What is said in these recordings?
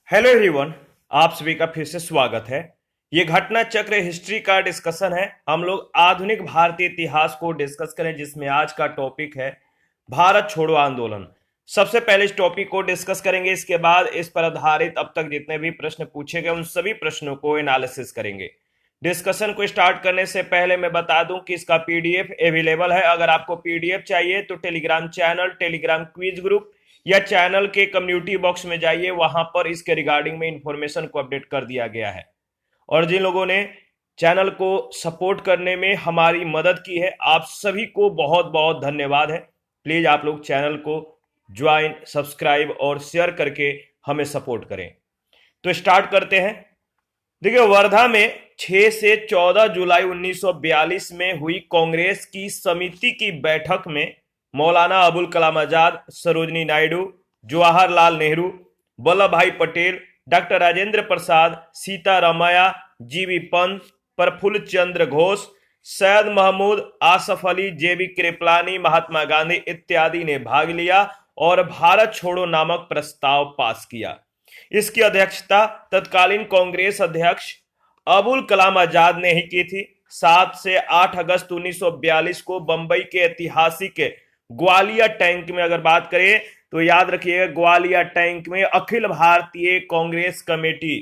Hello everyone. आप सभी का फिर से स्वागत है। ये घटना चक्र हिस्ट्री का डिस्कशन है। हम लोग आधुनिक भारतीय इतिहास को डिस्कस करें, जिसमें आज का टॉपिक है भारत छोड़ो आंदोलन। सबसे पहले इस टॉपिक को डिस्कस करेंगे, इसके बाद इस पर आधारित अब तक जितने भी प्रश्न पूछे गए उन सभी प्रश्नों को एनालिसिस करेंगे। डिस्कशन को स्टार्ट करने से पहले मैं बता दूं कि इसका पीडीएफ अवेलेबल है। अगर आपको पीडीएफ चाहिए तो Telegram channel, Telegram quiz group या चैनल के कम्युनिटी बॉक्स में जाइए, वहां पर इसके रिगार्डिंग में इंफॉर्मेशन को अपडेट कर दिया गया है। और जिन लोगों ने चैनल को सपोर्ट करने में हमारी मदद की है, आप सभी को बहुत बहुत धन्यवाद है। प्लीज आप लोग चैनल को ज्वाइन, सब्सक्राइब और शेयर करके हमें सपोर्ट करें। तो स्टार्ट करते हैं। देखिए, वर्धा में 6 से 14 जुलाई 1942 में हुई कांग्रेस की समिति की बैठक में मौलाना अबुल कलाम आजाद, सरोजनी नायडू, जवाहरलाल नेहरू, वल्लभ भाई पटेल, डॉक्टर राजेंद्र प्रसाद, सीतारामैया, जीबी पंत, प्रफुल्ल चंद्र घोष, सैयद महमूद, आसफ अली, जेबी कृपलानी, महात्मा गांधी इत्यादि ने भाग लिया और भारत छोड़ो नामक प्रस्ताव पास किया। इसकी अध्यक्षता तत्कालीन कांग्रेस अध्यक्ष अबुल कलाम आजाद ने ही की थी। 7 से 8 अगस्त 1942 को बंबई के ऐतिहासिक ग्वालियर टैंक में, अगर बात करें तो याद रखिएगा, ग्वालियर टैंक में अखिल भारतीय कांग्रेस कमेटी,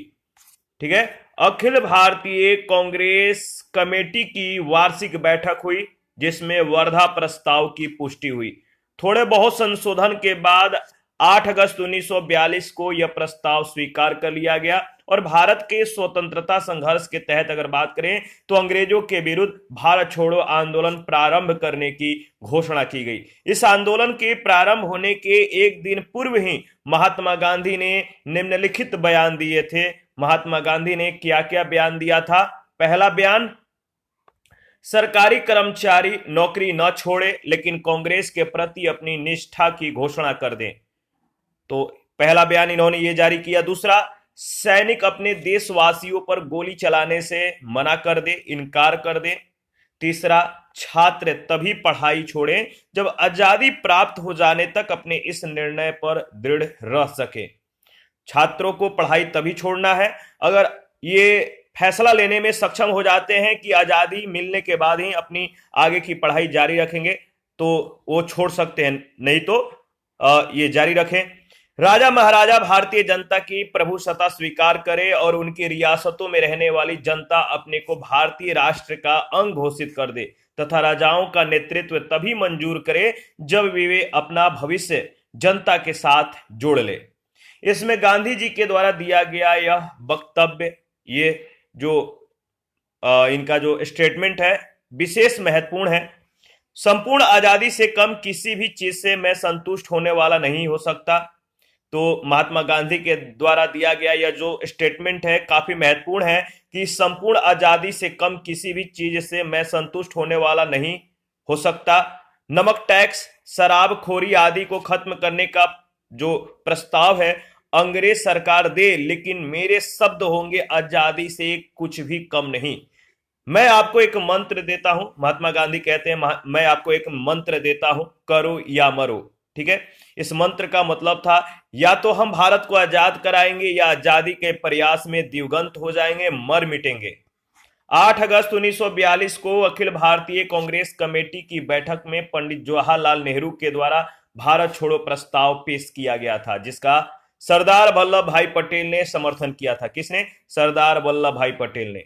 ठीक है, अखिल भारतीय कांग्रेस कमेटी की वार्षिक बैठक हुई, जिसमें वर्धा प्रस्ताव की पुष्टि हुई। थोड़े बहुत संशोधन के बाद 8 अगस्त 1942 को यह प्रस्ताव स्वीकार कर लिया गया और भारत के स्वतंत्रता संघर्ष के तहत अगर बात करें तो अंग्रेजों के विरुद्ध भारत छोड़ो आंदोलन प्रारंभ करने की घोषणा की गई। इस आंदोलन के प्रारंभ होने के एक दिन पूर्व ही महात्मा गांधी ने निम्नलिखित बयान दिए थे। महात्मा गांधी ने क्या क्या बयान दिया था? पहला बयान, सरकारी कर्मचारी नौकरी न छोड़े लेकिन कांग्रेस के प्रति अपनी निष्ठा की घोषणा कर दें। तो पहला बयान इन्होंने ये जारी किया। दूसरा, सैनिक अपने देशवासियों पर गोली चलाने से मना कर दे, इनकार कर दे। तीसरा, छात्र तभी पढ़ाई छोड़ें जब आजादी प्राप्त हो जाने तक अपने इस निर्णय पर दृढ़ रह सके। छात्रों को पढ़ाई तभी छोड़ना है अगर ये फैसला लेने में सक्षम हो जाते हैं कि आजादी मिलने के बाद ही अपनी आगे की पढ़ाई जारी रखेंगे तो वो छोड़ सकते हैं, नहीं तो ये जारी रखें। राजा महाराजा भारतीय जनता की प्रभुसत्ता स्वीकार करे और उनकी रियासतों में रहने वाली जनता अपने को भारतीय राष्ट्र का अंग घोषित कर दे तथा राजाओं का नेतृत्व तभी मंजूर करे जब वे अपना भविष्य जनता के साथ जोड़ ले। इसमें गांधी जी के द्वारा दिया गया यह वक्तव्य, ये जो इनका जो स्टेटमेंट है, विशेष महत्वपूर्ण है। संपूर्ण आजादी से कम किसी भी चीज से मैं संतुष्ट होने वाला नहीं हो सकता। तो महात्मा गांधी के द्वारा दिया गया यह जो स्टेटमेंट है काफी महत्वपूर्ण है कि संपूर्ण आजादी से कम किसी भी चीज से मैं संतुष्ट होने वाला नहीं हो सकता। नमक टैक्स, शराबखोरी आदि को खत्म करने का जो प्रस्ताव है अंग्रेज सरकार दे, लेकिन मेरे शब्द होंगे आजादी से कुछ भी कम नहीं। मैं आपको एक मंत्र देता हूं, महात्मा गांधी कहते हैं, मैं आपको एक मंत्र देता हूं, करो या मरो। ठीक है, इस मंत्र का मतलब था या तो हम भारत को आजाद कराएंगे या आजादी के प्रयास में दिवंगत हो जाएंगे, मर मिटेंगे। 8 अगस्त 1942 को अखिल भारतीय कांग्रेस कमेटी की बैठक में पंडित जवाहरलाल नेहरू के द्वारा भारत छोड़ो प्रस्ताव पेश किया गया था, जिसका सरदार वल्लभ भाई पटेल ने समर्थन किया था। किसने? सरदार वल्लभ भाई पटेल ने।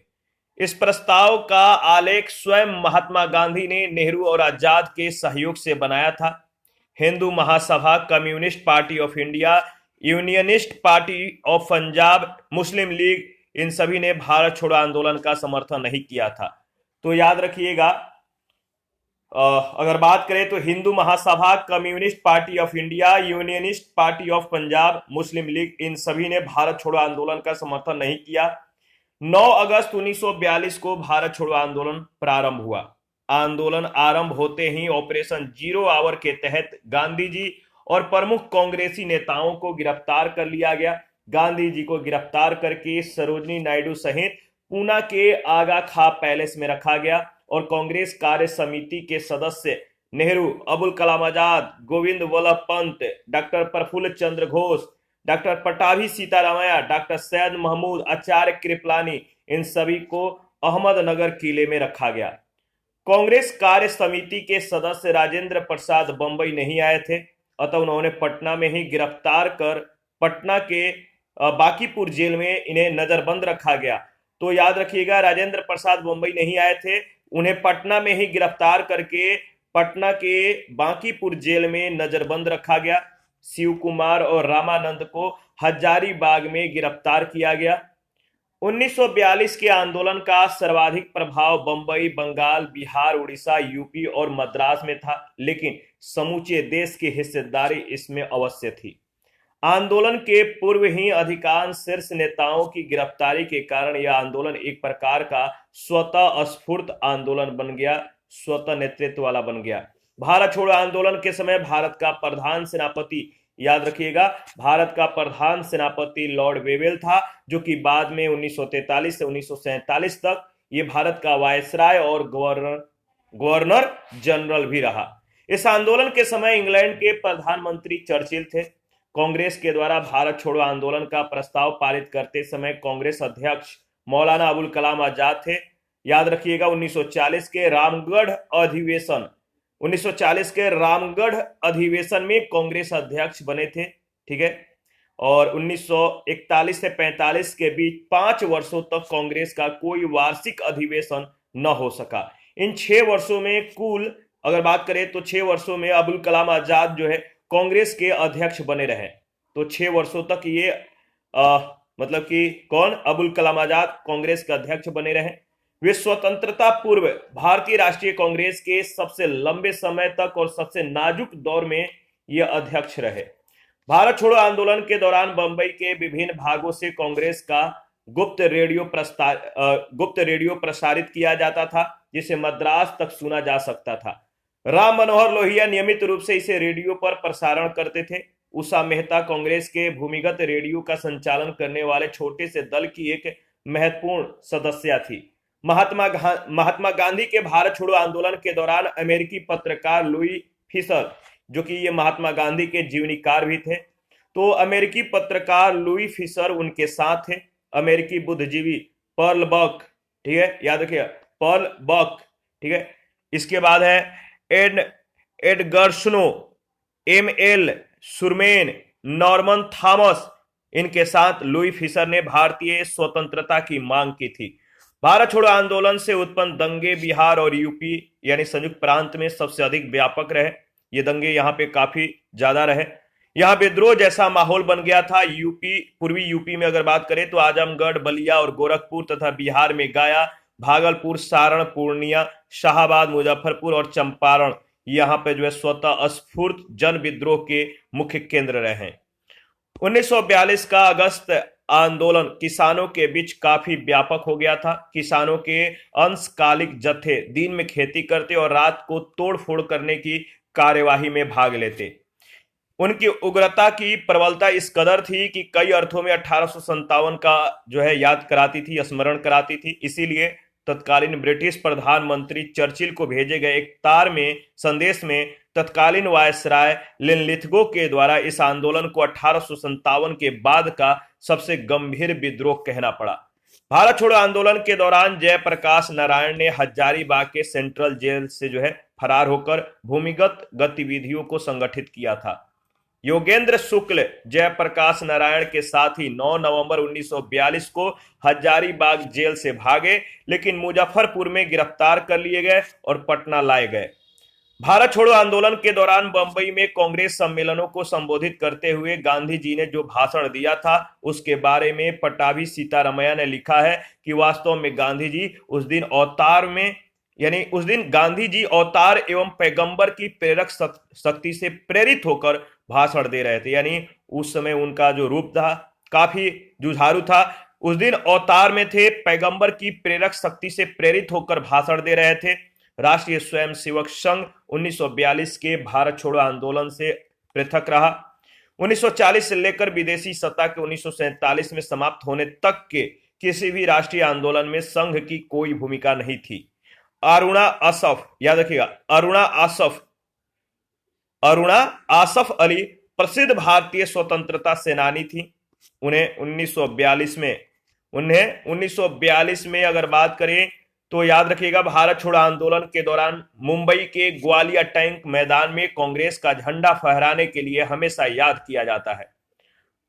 इस प्रस्ताव का आलेख स्वयं महात्मा गांधी ने नेहरू और आजाद के सहयोग से बनाया था। Hindu Mahasabha, communist party of India, unionist party of Punjab, Muslim League, इन सभी ने भारत छोड़ो आंदोलन का समर्थन नहीं किया था। तो याद रखिएगा, अगर बात करें तो Hindu Mahasabha, communist party of India, unionist party of Punjab, Muslim League, इन सभी ने भारत छोड़ो आंदोलन का समर्थन नहीं किया। 9 अगस्त 1942 को भारत छोड़ो आंदोलन प्रारंभ हुआ। आंदोलन आरंभ होते ही ऑपरेशन जीरो आवर के तहत गांधी जी और प्रमुख कांग्रेसी नेताओं को गिरफ्तार कर लिया गया। गांधी जी को गिरफ्तार करके सरोजनी नायडू सहित पूना के आगा खां पैलेस में रखा गया और कांग्रेस कार्य समिति के सदस्य नेहरू, अबुल कलाम आजाद, गोविंद वल्लभ पंत, डॉक्टर प्रफुल्ल चंद्र घोष, डॉक्टर पटाभी सीतारामैया, डॉक्टर सैयद महमूद, आचार्य कृपलानी, इन सभी को अहमदनगर किले में रखा गया। कांग्रेस कार्य समिति के सदस्य राजेंद्र प्रसाद बंबई नहीं आए थे, अतः उन्होंने पटना में ही गिरफ्तार कर पटना के बांकीपुर जेल में इन्हें नजरबंद रखा गया। तो याद रखिएगा, राजेंद्र प्रसाद बंबई नहीं आए थे, उन्हें पटना में ही गिरफ्तार करके पटना के बांकीपुर जेल में नजरबंद रखा गया। शिव कुमार और रामानंद को हजारीबाग में गिरफ्तार किया गया। 1942 के आंदोलन का सर्वाधिक प्रभाव बंबई, बंगाल, बिहार, उड़ीसा, यूपी और मद्रास में था, लेकिन समूचे देश की हिस्सेदारी इसमें अवश्य थी। आंदोलन के पूर्व ही अधिकांश शीर्ष नेताओं की गिरफ्तारी के कारण यह आंदोलन एक प्रकार का स्वतः स्फूर्त आंदोलन बन गया, स्वतः नेतृत्व वाला बन गया। भारत छोड़ो आंदोलन के समय भारत का प्रधान सेनापति, याद रखिएगा, भारत का प्रधान सेनापति लॉर्ड वेवेल था, जो कि बाद में 1943 से 1947 तक ये भारत का वायसराय और गवर्नर जनरल भी रहा। इस आंदोलन के समय इंग्लैंड के प्रधानमंत्री चर्चिल थे। कांग्रेस के द्वारा भारत छोड़ो आंदोलन का प्रस्ताव पारित करते समय कांग्रेस अध्यक्ष मौलाना अबुल कलाम आजाद थे। याद रखिएगा, 1940 के रामगढ़ अधिवेशन में कांग्रेस अध्यक्ष बने थे, ठीक है। और 1941 से 45 के बीच 5 वर्षों तक कांग्रेस का कोई वार्षिक अधिवेशन न हो सका। इन 6 वर्षों में कुल अगर बात करें तो 6 वर्षों में अबुल कलाम आजाद जो है कांग्रेस के अध्यक्ष बने रहे। तो 6 वर्षों तक ये मतलब कि कौन, अबुल कलाम आजाद कांग्रेस के अध्यक्ष बने रहे। वे स्वतंत्रता पूर्व भारतीय राष्ट्रीय कांग्रेस के सबसे लंबे समय तक और सबसे नाजुक दौर में ये अध्यक्ष रहे। भारत छोड़ो आंदोलन के दौरान बंबई के विभिन्न भागों से कांग्रेस का गुप्त रेडियो प्रसारित किया जाता था, जिसे मद्रास तक सुना जा सकता था। राम मनोहर लोहिया नियमित रूप से इसे रेडियो पर प्रसारण करते थे। उषा मेहता कांग्रेस के भूमिगत रेडियो का संचालन करने वाले छोटे से दल की एक महत्वपूर्ण सदस्य थी। महात्मा गांधी के भारत छोड़ो आंदोलन के दौरान अमेरिकी पत्रकार लुई फिशर, जो कि ये महात्मा गांधी के जीवनीकार भी थे, तो अमेरिकी पत्रकार लुई फिशर उनके साथ थे। अमेरिकी बुद्धिजीवी पर्ल बक, ठीक है, याद रखिए, पर्ल बक, ठीक है। इसके बाद है एडगर्सनो, एम.एल. सुरमेन, नॉर्मन थॉमस, इनके साथ लुई फिशर ने भारतीय स्वतंत्रता की मांग की थी। भारत छोड़ो आंदोलन से उत्पन्न दंगे बिहार और यूपी यानी संयुक्त प्रांत में सबसे अधिक व्यापक रहे। ये दंगे यहाँ पे काफी ज्यादा रहे। यहाँ विद्रोह जैसा माहौल बन गया था। पूर्वी यूपी में अगर बात करें तो आजमगढ़, बलिया और गोरखपुर तथा बिहार में गया, भागलपुर, सारण, पूर्णिया, शाहाबाद, मुजफ्फरपुर और चंपारण यहाँ पे जो है स्वतः स्फूर्त जन विद्रोह के मुख्य केंद्र रहे। 1942 का अगस्त आंदोलन किसानों के बीच काफी व्यापक हो गया था। किसानों के अंशकालिक जत्थे दिन में खेती करते और रात को तोड़फोड़ करने की कार्यवाही में भाग लेते। उनकी उग्रता की प्रबलता इस कदर थी कि कई अर्थों में 1857 का जो है याद कराती थी, स्मरण कराती थी। इसीलिए तत्कालीन ब्रिटिश प्रधानमंत्री चर्चिल को भेजे गए एक संदेश में तत्कालीन वायसराय लिनलिथगो के द्वारा इस आंदोलन को 1857 के बाद का सबसे गंभीर विद्रोह कहना पड़ा। भारत छोड़ो आंदोलन के दौरान जयप्रकाश नारायण ने हजारीबाग के सेंट्रल जेल से जो है फरार होकर भूमिगत गतिविधियों को संगठित किया था। योगेंद्र शुक्ल जयप्रकाश नारायण के साथ ही 9 नवंबर 1942 को हजारीबाग जेल से भागे, लेकिन मुजफ्फरपुर में गिरफ्तार कर लिए गए और पटना लाए गए। भारत छोड़ो आंदोलन के दौरान बंबई में कांग्रेस सम्मेलनों को संबोधित करते हुए गांधी जी ने जो भाषण दिया था, उसके बारे में पटाभी सीतारामैया ने लिखा है कि वास्तव में गांधी जी उस दिन गांधी जी अवतार एवं पैगंबर की प्रेरक शक्ति से प्रेरित होकर भाषण दे रहे थे। यानी उस समय उनका जो रूप था काफी जुझारू था। उस दिन अवतार में थे, पैगंबर की प्रेरक शक्ति से प्रेरित होकर भाषण दे रहे थे। राष्ट्रीय स्वयंसेवक संघ 1942 के भारत छोड़ो आंदोलन से पृथक रहा। 1940 से लेकर विदेशी सत्ता के 1947 में समाप्त होने तक के किसी भी राष्ट्रीय आंदोलन में संघ की कोई भूमिका नहीं थी। अरुणा आसफ, याद रखिएगा, अरुणा आसफ अली प्रसिद्ध भारतीय स्वतंत्रता सेनानी थी। उन्हें 1942 में अगर बात करें तो याद रखिएगा, भारत छोड़ो आंदोलन के दौरान मुंबई के ग्वालियर टैंक मैदान में कांग्रेस का झंडा फहराने के लिए हमेशा याद किया जाता है।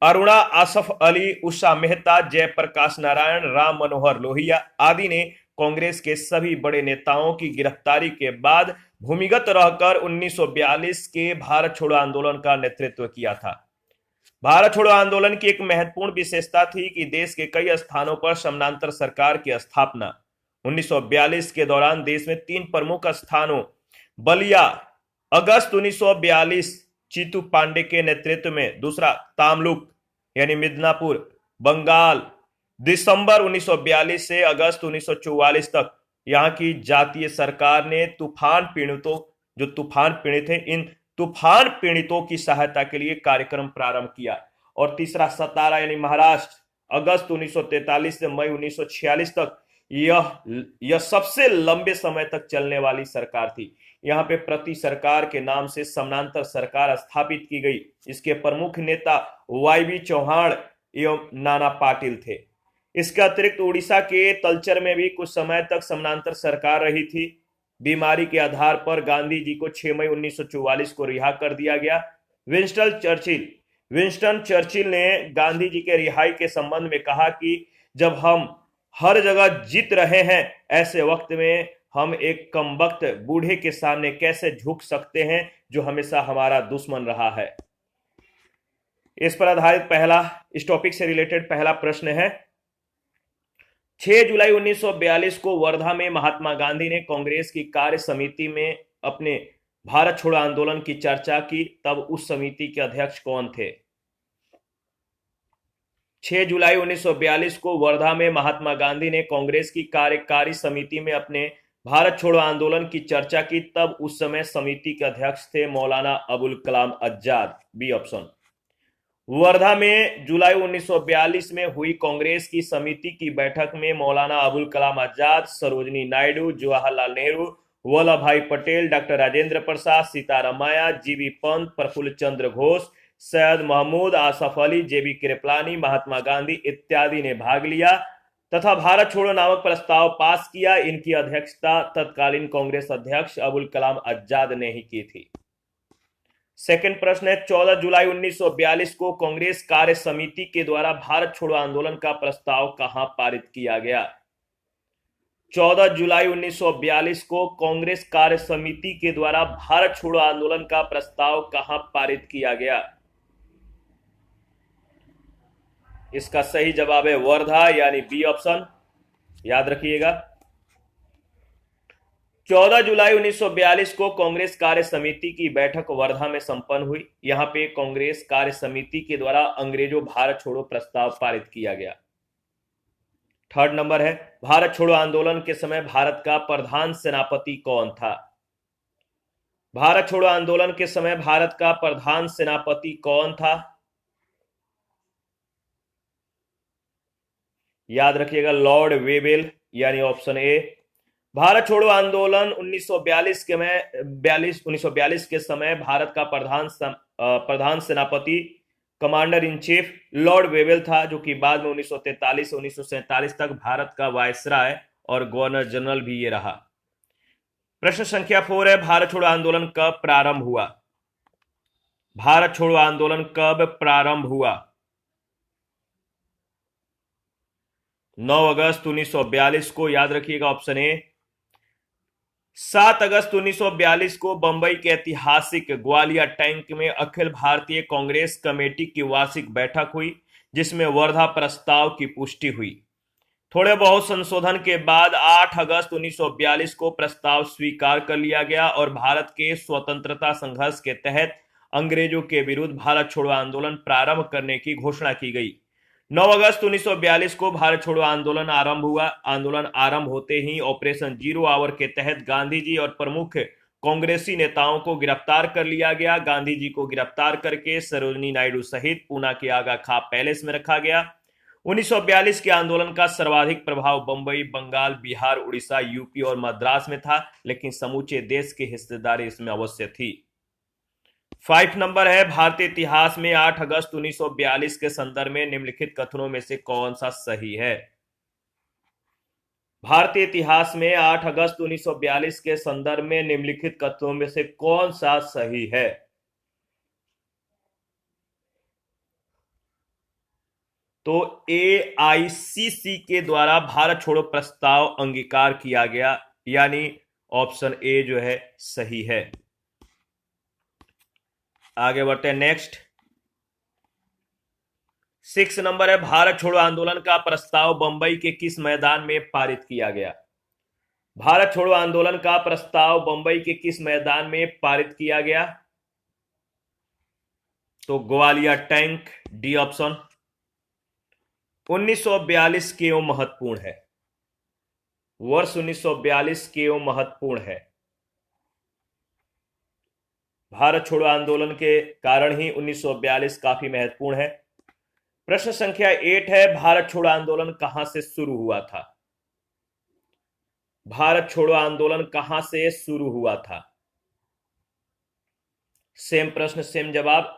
अरुणा, आसफ अली, उषा मेहता, जयप्रकाश नारायण, राम मनोहर लोहिया आदि ने कांग्रेस के सभी बड़े नेताओं की गिरफ्तारी के बाद भूमिगत रहकर 1942 के भारत छोड़ो आंदोलन का नेतृत्व किया था। भारत छोड़ो आंदोलन की एक महत्वपूर्ण विशेषता थी कि देश के कई स्थानों पर समानांतर सरकार की स्थापना। 1942 के दौरान देश में 3 प्रमुख स्थानों बलिया अगस्त 1942 चीतू पांडे के नेतृत्व में, दूसरा तामलुक यानी मिदनापुर बंगाल दिसंबर 1942 से अगस्त 1944 तक यहां की जातीय सरकार ने तूफान पीड़ित थे, इन तूफान पीड़ितों की सहायता के लिए कार्यक्रम प्रारंभ किया। और तीसरा सतारा यानी महाराष्ट्र अगस्त 1943 से मई 1946 तक यह सबसे लंबे समय तक चलने वाली सरकार थी। यहां पे प्रति सरकार के नाम से समानांतर सरकार स्थापित की गई। इसके प्रमुख नेता वाईबी चौहान एवं नाना पाटिल थे। इसके अतिरिक्त उड़ीसा के तलचर में भी कुछ समय तक समानांतर सरकार रही थी। बीमारी के आधार पर गांधी जी को 6 मई 1944 को रिहा कर दिया गया। विंस्टन चर्चिल ने गांधी जी के रिहाई के संबंध में कहा कि जब हम हर जगह जीत रहे हैं, ऐसे वक्त में हम एक कमबख्त बूढ़े के सामने कैसे झुक सकते हैं जो हमेशा हमारा दुश्मन रहा है। इस पर आधारित इस टॉपिक से रिलेटेड पहला प्रश्न है, 6 जुलाई 1942 को वर्धा में महात्मा गांधी ने कांग्रेस की कार्य समिति में अपने भारत छोड़ो आंदोलन की चर्चा की, तब उस समिति के अध्यक्ष कौन थे? 6 जुलाई 1942 को वर्धा में महात्मा गांधी ने कांग्रेस की कार्यकारी समिति में अपने भारत छोड़ो आंदोलन की चर्चा की, तब उस समय समिति के अध्यक्ष थे मौलाना अबुल कलाम आजाद, बी ऑप्शन। वर्धा में जुलाई 1942 में हुई कांग्रेस की समिति की बैठक में मौलाना अबुल कलाम आजाद, सरोजनी नायडू, जवाहरलाल नेहरू, वल्लभ भाई पटेल, डॉक्टर राजेंद्र प्रसाद, सीतारामैया, जीबी पंत, प्रफुल्ल चंद्र घोष, सैयद महमूद, आसफ अली, जेबी कृपलानी, महात्मा गांधी इत्यादि ने भाग लिया तथा भारत छोड़ो नामक प्रस्ताव पास किया। इनकी अध्यक्षता तत्कालीन कांग्रेस अध्यक्ष अबुल कलाम आजाद ने ही की थी। सेकंड प्रश्न है, 14 जुलाई 1942 को कांग्रेस कार्य समिति के द्वारा भारत छोड़ो आंदोलन का प्रस्ताव कहां पारित किया गया? 14 जुलाई 1942 को कांग्रेस कार्य समिति के द्वारा भारत छोड़ो आंदोलन का प्रस्ताव कहां पारित किया गया? इसका सही जवाब है वर्धा यानी बी ऑप्शन, याद रखिएगा। 14 जुलाई 1942 को कांग्रेस कार्य समिति की बैठक वर्धा में संपन्न हुई। यहां पे कांग्रेस कार्य समिति के द्वारा अंग्रेजों भारत छोड़ो प्रस्ताव पारित किया गया। थर्ड नंबर है, भारत छोड़ो आंदोलन के समय भारत का प्रधान सेनापति कौन था? भारत छोड़ो आंदोलन के समय भारत का प्रधान सेनापति कौन था? याद रखिएगा लॉर्ड वेवेल यानी ऑप्शन ए। भारत छोड़ो आंदोलन 1942 के समय भारत का प्रधान सेनापति commander in chief Lord Wavell था, जो कि बाद में 1943 से 1947 तक भारत का वायसराय और गवर्नर जनरल भी ये रहा। प्रश्न संख्या 4 है, भारत छोड़ो आंदोलन कब प्रारंभ हुआ? भारत छोड़ो आंदोलन कब प्रारंभ हुआ? 9 अगस्त 1942 को, याद रखिएगा ऑप्शन ए। 7 अगस्त 1942 को बंबई के ऐतिहासिक ग्वालियर टैंक में अखिल भारतीय कांग्रेस कमेटी की वार्षिक बैठक हुई, जिसमें वर्धा प्रस्ताव की पुष्टि हुई। थोड़े बहुत संशोधन के बाद 8 अगस्त 1942 को प्रस्ताव स्वीकार कर लिया गया और भारत के स्वतंत्रता संघर्ष के तहत अंग्रेजों के विरुद्ध भारत छोड़ो आंदोलन प्रारंभ करने की घोषणा की गई। 9 अगस्त 1942 को भारत छोड़ो आंदोलन आरंभ हुआ। आंदोलन आरंभ होते ही ऑपरेशन जीरो आवर के तहत गांधी जी और प्रमुख कांग्रेसी नेताओं को गिरफ्तार कर लिया गया। गांधी जी को गिरफ्तार करके सरोजनी नायडू सहित पूना के आगा खां पैलेस में रखा गया। 1942 के आंदोलन का सर्वाधिक प्रभाव बंबई, बंगाल, बिहार, उड़ीसा, यूपी और मद्रास में था, लेकिन समूचे देश की हिस्सेदारी इसमें अवश्य थी। 5 नंबर है, भारतीय इतिहास में 8 अगस्त 1942 के संदर्भ में निम्नलिखित कथनों में से कौन सा सही है? भारतीय इतिहास में 8 अगस्त 1942 के संदर्भ में निम्नलिखित कथनों में से कौन सा सही है? तो एआईसीसी के द्वारा भारत छोड़ो प्रस्ताव अंगीकार किया गया, यानी ऑप्शन ए जो है सही है। आगे बढ़ते हैं नेक्स्ट। 6 नंबर है, भारत छोड़ो आंदोलन का प्रस्ताव बंबई के किस मैदान में पारित किया गया? भारत छोड़ो आंदोलन का प्रस्ताव बंबई के किस मैदान में पारित किया गया? तो ग्वालियर टैंक, डी ऑप्शन। 1942 क्यों महत्वपूर्ण है? वर्ष 1942 क्यों महत्वपूर्ण है? भारत छोड़ो आंदोलन के कारण ही 1942 काफी महत्वपूर्ण है। प्रश्न संख्या 8 है, भारत छोड़ो आंदोलन कहां से शुरू हुआ था? भारत छोड़ो आंदोलन कहां से शुरू हुआ था? सेम प्रश्न सेम जवाब,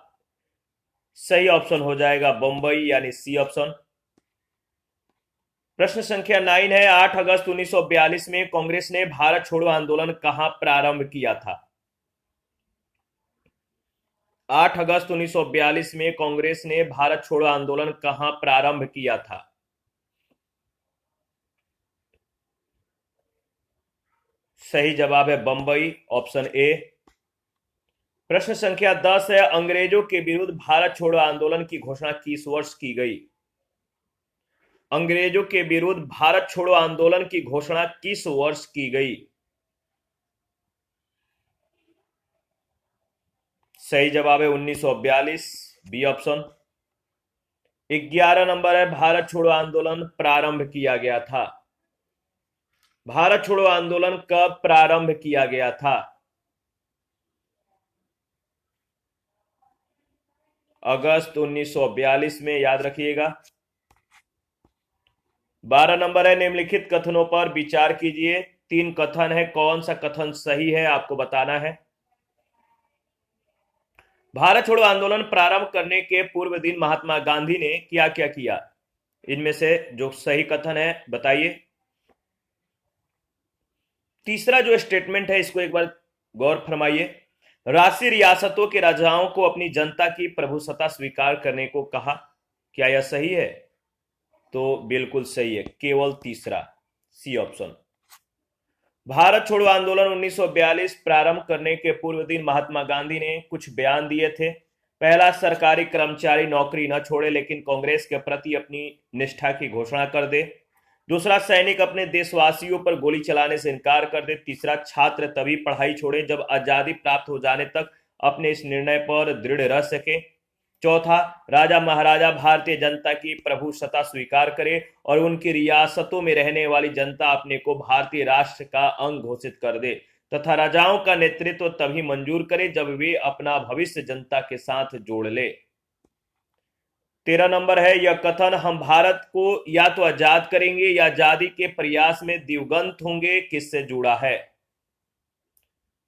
सही ऑप्शन हो जाएगा बंबई, यानी सी ऑप्शन। प्रश्न संख्या 9 है, 8 अगस्त 1942 में कांग्रेस ने भारत छोड़ो आंदोलन कहां प्रारंभ किया था? 8 अगस्त 1942 में कांग्रेस ने भारत छोड़ो आंदोलन कहां प्रारंभ किया था? सही जवाब है बंबई, ऑप्शन ए। प्रश्न संख्या 10 है, अंग्रेजों के विरुद्ध भारत छोड़ो आंदोलन की घोषणा किस वर्ष की गई? अंग्रेजों के विरुद्ध भारत छोड़ो आंदोलन की घोषणा किस वर्ष की गई? सही जवाब है 1942, बी ऑप्शन। 11 नंबर है, भारत छोड़ो आंदोलन प्रारंभ किया गया था। भारत छोड़ो आंदोलन कब प्रारंभ किया गया था? अगस्त 1942 में, याद रखिएगा। 12 नंबर है, निम्नलिखित कथनों पर विचार कीजिए। 3 कथन है, कौन सा कथन सही है आपको बताना है। भारत छोड़ो आंदोलन प्रारंभ करने के पूर्व दिन महात्मा गांधी ने क्या क्या किया? इनमें से जो सही कथन है बताइए। तीसरा जो स्टेटमेंट है इसको एक बार गौर फरमाइए। राष्ट्रीय रियासतों के राजाओं को अपनी जनता की प्रभुसत्ता स्वीकार करने को कहा, क्या यह सही है? तो बिल्कुल सही है, केवल तीसरा, सी ऑप्शन। भारत छोड़ो आंदोलन 1942 प्रारंभ करने के पूर्व दिन महात्मा गांधी ने कुछ बयान दिए थे। पहला, सरकारी कर्मचारी नौकरी न छोड़े लेकिन कांग्रेस के प्रति अपनी निष्ठा की घोषणा कर दे। दूसरा, सैनिक अपने देशवासियों पर गोली चलाने से इनकार कर दे। तीसरा, छात्र तभी पढ़ाई छोड़े जब आजादी प्राप्त हो जाने तक अपने इस निर्णय पर दृढ़ रह सके। चौथा, राजा महाराजा भारतीय जनता की प्रभुसत्ता स्वीकार करे और उनकी रियासतों में रहने वाली जनता अपने को भारतीय राष्ट्र का अंग घोषित कर दे तथा राजाओं का नेतृत्व तभी मंजूर करे जब वे अपना भविष्य जनता के साथ जोड़ ले। 13 नंबर है, यह कथन हम भारत को या तो आजाद करेंगे या आजादी के प्रयास में दिवंगत होंगे किससे जुड़ा है?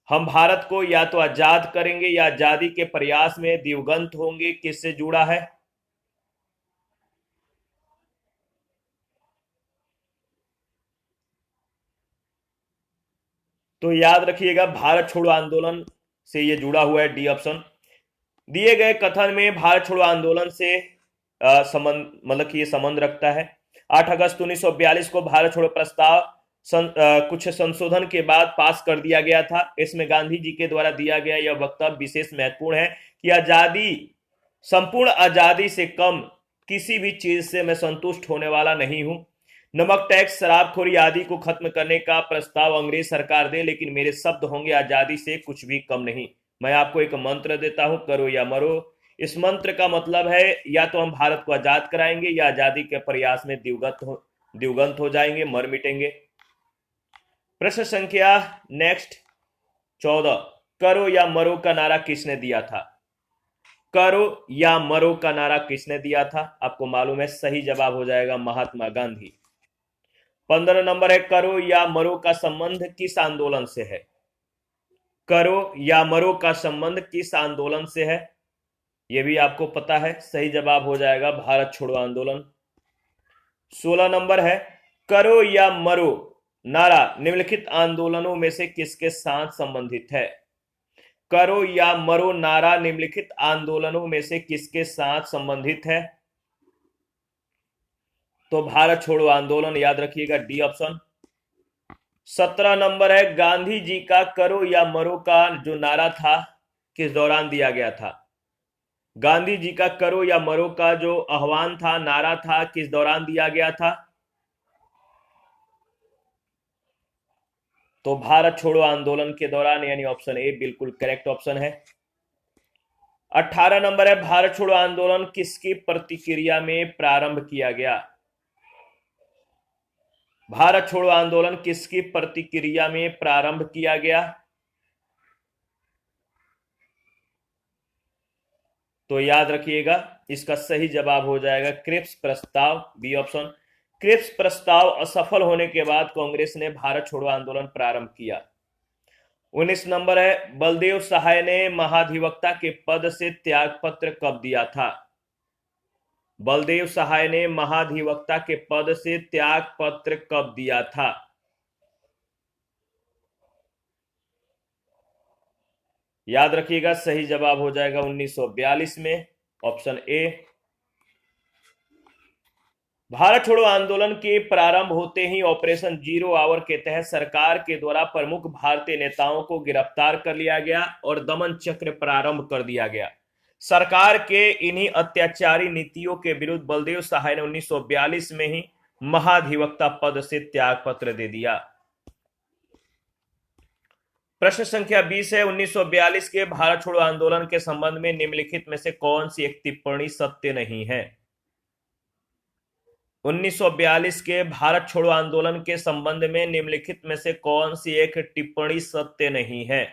हम भारत को या तो आजाद करेंगे या आजादी के प्रयास में दिवंगत होंगे किससे जुड़ा है? तो याद रखिएगा भारत छोड़ो आंदोलन से यह जुड़ा हुआ है, डी ऑप्शन। दिए गए कथन में भारत छोड़ो आंदोलन से संबंध, मतलब कि ये संबंध रखता है। 8 अगस्त 1942 को भारत छोड़ो प्रस्ताव कुछ संशोधन के बाद पास कर दिया गया था। इसमें गांधी जी के द्वारा दिया गया यह वक्तव्य विशेष महत्वपूर्ण है कि आजादी, संपूर्ण आजादी से कम किसी भी चीज से मैं संतुष्ट होने वाला नहीं हूं। नमक टैक्स, शराबखोरी आदि को खत्म करने का प्रस्ताव अंग्रेज सरकार दे, लेकिन मेरे शब्द होंगे आजादी से कुछ भी कम नहीं। मैं आपको एक मंत्र देता हूं, करो या मरो। इस मंत्र का मतलब है या तो हम भारत को आजाद कराएंगे या आजादी के प्रयास में दिवंगत हो जाएंगे, मर मिटेंगे। प्रश्न संख्या नेक्स्ट 14, करो या मरो का नारा किसने दिया था? करो या मरो का नारा किसने दिया था? आपको मालूम है, सही जवाब हो जाएगा महात्मा गांधी। 15 नंबर है, करो या मरो का संबंध किस आंदोलन से है? करो या मरो का संबंध किस आंदोलन से है? यह भी आपको पता है, सही जवाब हो जाएगा भारत छोड़ो आंदोलन। 16 नंबर है, करो या मरो नारा निम्नलिखित आंदोलनों में से किसके साथ संबंधित है? करो या मरो नारा निम्नलिखित आंदोलनों में से किसके साथ संबंधित है? तो भारत छोड़ो आंदोलन, याद रखिएगा, डी ऑप्शन। 17 नंबर है, गांधी जी का करो या मरो का जो नारा था किस दौरान दिया गया था? गांधी जी का करो या मरो का जो आह्वान था, नारा था, किस दौरान दिया गया था? तो भारत छोड़ो आंदोलन के दौरान, यानी ऑप्शन ए बिल्कुल करेक्ट ऑप्शन है। 18 नंबर है, भारत छोड़ो आंदोलन किसकी प्रतिक्रिया में प्रारंभ किया गया? भारत छोड़ो आंदोलन किसकी प्रतिक्रिया में प्रारंभ किया गया? तो याद रखिएगा, इसका सही जवाब हो जाएगा क्रिप्स प्रस्ताव, बी ऑप्शन। क्रिप्स प्रस्ताव असफल होने के बाद कांग्रेस ने भारत छोड़ो आंदोलन प्रारंभ किया। 19 नंबर है, बलदेव सहाय ने महाधिवक्ता के पद से त्यागपत्र कब दिया था? बलदेव सहाय ने महाधिवक्ता के पद से त्यागपत्र कब दिया था? याद रखिएगा, सही जवाब हो जाएगा 1942 में, ऑप्शन ए। भारत छोड़ो आंदोलन के प्रारंभ होते ही ऑपरेशन जीरो आवर के तहत सरकार के द्वारा प्रमुख भारतीय नेताओं को गिरफ्तार कर लिया गया और दमन चक्र प्रारंभ कर दिया गया। सरकार के इन्हीं अत्याचारी नीतियों के विरुद्ध बलदेव सहाय ने 1942 में ही महाधिवक्ता पद से त्यागपत्र दे दिया। प्रश्न संख्या 20 है, 1942 के भारत छोड़ो आंदोलन के संबंध में निम्नलिखित में से कौन सी एक टिप्पणी सत्य नहीं है? 1942 के भारत छोड़ो आंदोलन के संबंध में निम्नलिखित में से कौन सी एक टिप्पणी सत्य नहीं है?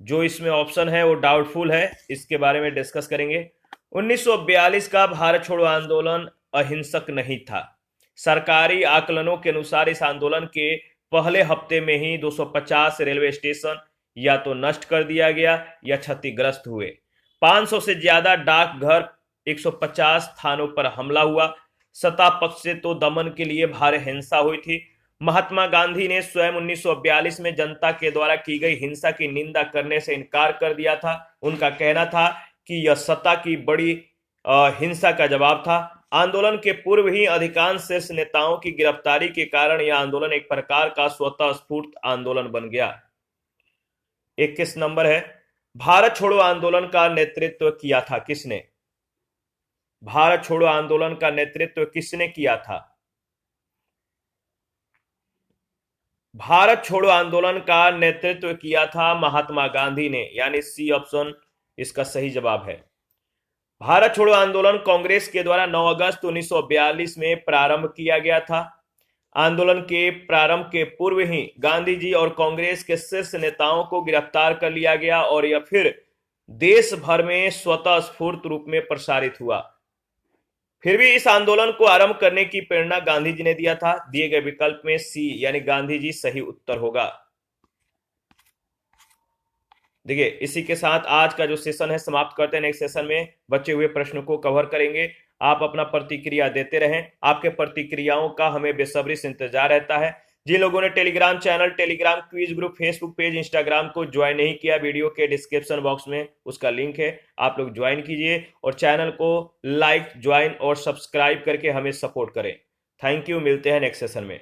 जो इसमें ऑप्शन है वो डाउटफुल है, इसके बारे में डिस्कस करेंगे। 1942 का भारत छोड़ो आंदोलन अहिंसक नहीं था। सरकारी आकलनों के अनुसार इस आंदोलन के पहले हफ्ते में ही 250 रेलवे स्टेशन या तो नष्ट कर दिया गया या क्षतिग्रस्त हुए। 500 से ज्यादा डाकघर, 150 थानों पर हमला हुआ। सत्ता पक्ष से तो दमन के लिए भारी हिंसा हुई थी। महात्मा गांधी ने स्वयं 1942 में जनता के द्वारा की गई हिंसा की निंदा करने से इनकार कर दिया था। उनका कहना था कि यह सत्ता की बड़ी हिंसा का जवाब था। आंदोलन के पूर्व ही अधिकांश शीर्ष नेताओं की गिरफ्तारी के कारण यह आंदोलन एक प्रकार का स्वतः स्फूर्त आंदोलन बन गया। 21 नंबर है, भारत छोड़ो आंदोलन का नेतृत्व किया था किसने? भारत छोड़ो आंदोलन का नेतृत्व किसने किया था? भारत छोड़ो आंदोलन का नेतृत्व किया था महात्मा गांधी ने, यानी सी ऑप्शन इसका सही जवाब है। भारत छोड़ो आंदोलन कांग्रेस के द्वारा 9 अगस्त 1942 में प्रारंभ किया गया था। आंदोलन के प्रारंभ के पूर्व ही गांधी जी और कांग्रेस के शीर्ष नेताओं को गिरफ्तार कर लिया गया और यह फिर देश भर में स्वतः स्फूर्त रूप में प्रसारित हुआ। फिर भी इस आंदोलन को आरंभ करने की प्रेरणा गांधी जी ने दिया था। दिए गए विकल्प में सी यानी गांधी जी सही उत्तर होगा। देखिए, इसी के साथ आज का जो सेशन है समाप्त करते हैं। नेक्स्ट सेशन में बचे हुए प्रश्नों को कवर करेंगे। आप अपना प्रतिक्रिया देते रहें। आपके प्रतिक्रियाओं का हमें बेसब्री से इंतजार रहता है। जिन लोगों ने Telegram channel, Telegram quiz group, Facebook page, Instagram को ज्वाइन नहीं किया, वीडियो के डिस्क्रिप्शन बॉक्स में उसका लिंक है, आप लोग ज्वाइन कीजिए और चैनल को लाइक, ज्वाइन और सब्सक्राइब करके हमें सपोर्ट करें। थैंक यू, मिलते हैं नेक्स्ट सेशन में।